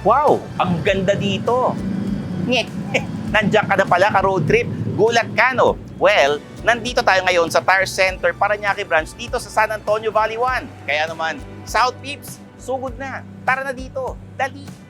Wow, ang ganda dito. Nye, nandiyan ka na pala ka road trip. Gulat ka, no? Well, nandito tayo ngayon sa Tire Center Parañaque Branch dito sa San Antonio Valley 1. Kaya naman, South Peeps, sugod na. Tara na dito. Dali.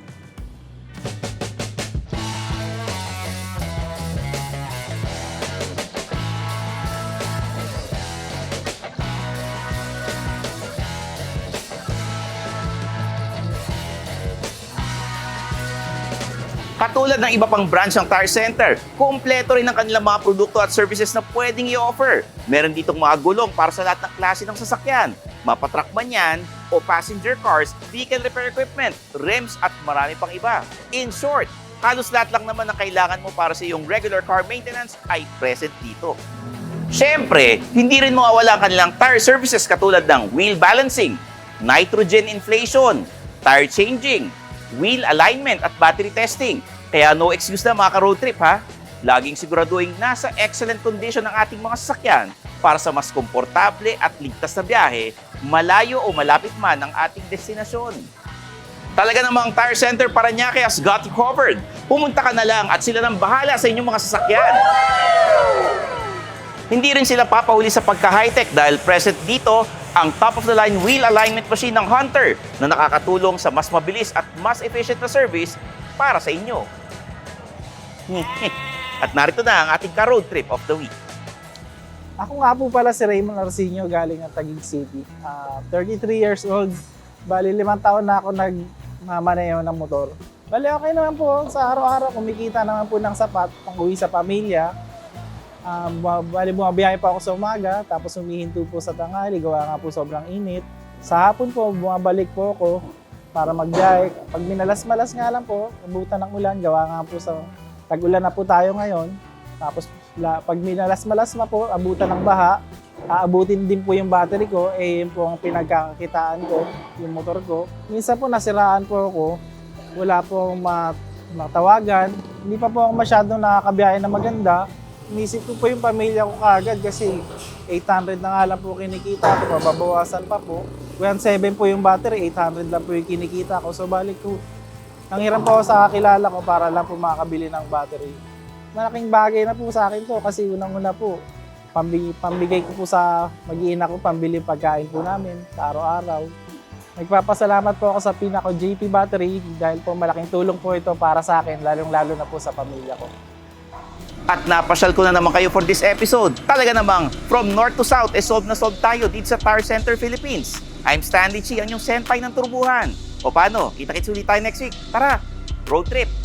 Katulad ng iba pang branch ng Tire Center, kumpleto rin ang kanilang mga produkto at services na pwedeng i-offer. Meron ditong mga gulong para sa lahat ng klase ng sasakyan, mapatruck man yan o passenger cars, vehicle repair equipment, rims at marami pang iba. In short, halos lahat lang naman ang kailangan mo para sa iyong regular car maintenance ay present dito. Siyempre, hindi rin mawawala ang kanilang tire services katulad ng wheel balancing, nitrogen inflation, tire changing, wheel alignment at battery testing. Kaya no excuse na mga ka-road trip ha. Laging siguraduhin nasa excellent condition ang ating mga sasakyan para sa mas komportable at ligtas na biyahe, malayo o malapit man ang ating destinasyon. Talaga namang Tire Center Parañaque has got you covered. Pumunta ka na lang at sila nang bahala sa inyong mga sasakyan. Hindi rin sila papahuli sa pagka-high-tech dahil present dito ang top-of-the-line wheel alignment machine ng Hunter na nakakatulong sa mas mabilis at mas efficient na service para sa inyo. At narito na ang ating ka-road trip of the week. Ako nga po pala si Raymond Arsenio galing ng Taguig City. 33 years old. Bali 5 taon na ako nagmamaneho ng motor. Bali okay naman po sa araw-araw. Kumikita naman po ng sapat pang uwi sa pamilya. Bali bumabiyahe pa ako sa umaga, tapos humihinto po sa tanghali, gawa nga po sobrang init. Sa hapon po, bumabalik po ako para magbiyahe. Pag minalas-malas nga lang po, abutan ng ulan, gawa nga po sa tag-ulan na po tayo ngayon. Tapos pag minalas-malas na po, abutan ng baha, aabutin din po yung battery ko, yun po ang pinagkakakitaan ko, yung motor ko. Minsan po nasiraan po ako, wala po matawagan, hindi pa po ako masyadong nakakabiyahe na maganda. Inisip ko po yung pamilya ko kaagad kasi 800 na nga lang po kinikita ko, mababawasan pa po. 1.7 po yung battery, 800 lang po yung kinikita ko. So balik ko, nanghiram po ako sa kakilala ko para lang po makakabili ng battery. Malaking bagay na po sa akin to kasi unang-una po, pambigay ko po sa mag-iina ko, pambili pagkain po namin sa araw-araw. Nagpapasalamat po ako sa Pinaco JP Battery dahil po malaking tulong po ito para sa akin, lalong-lalo na po sa pamilya ko. At napasyal ko na naman kayo for this episode. Talaga namang from north to south, solve na solve tayo dito sa Tire Center Philippines. I'm Stanley Chi, ang inyong senpai ng turbuhan. O paano? Kita-kits ulit tayo next week. Tara, road trip!